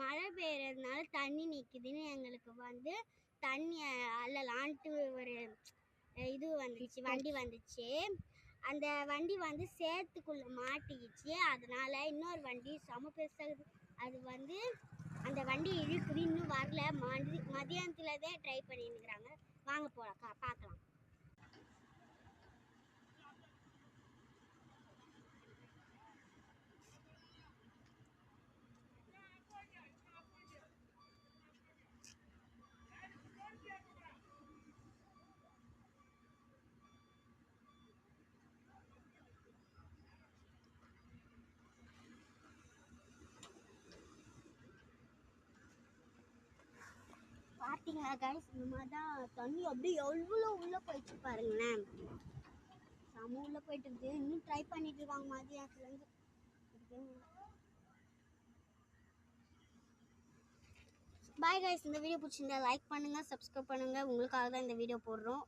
மழை பெய்யறதுனால தண்ணி நிற்குதுன்னு எங்களுக்கு வந்து தண்ணி அள்ளலான்ட்டு ஒரு இது வந்துச்சு, வண்டி வந்துச்சு. அந்த வண்டி வந்து சேத்துக்குள்ளே மாட்டிக்கிச்சு. அதனால இன்னொரு வண்டி செம பெருசாகுது. அது வந்து அந்த வண்டி இழுக்குது, இன்னும் வரல. மதியானத்துல தான் ட்ரை பண்ணிருக்கிறாங்க. வாங்க போகலாம், பார்க்கலாம். பார்த்தீங்களா கைஸ், இந்த மாதிரி தான் தண்ணி அப்படியே எவ்வளோ உள்ளே போயிடுச்சு பாருங்களேன். செம உள்ளே போயிட்டு இருக்கு. இன்னும் ட்ரை பண்ணிட்டு இருக்காங்க மதியானத்துலேருந்து. பாய் கைஸ், இந்த வீடியோ பிடிச்சிருந்தா லைக் பண்ணுங்கள், சப்ஸ்கிரைப் பண்ணுங்கள். உங்களுக்காக தான் இந்த வீடியோ போடுறோம்.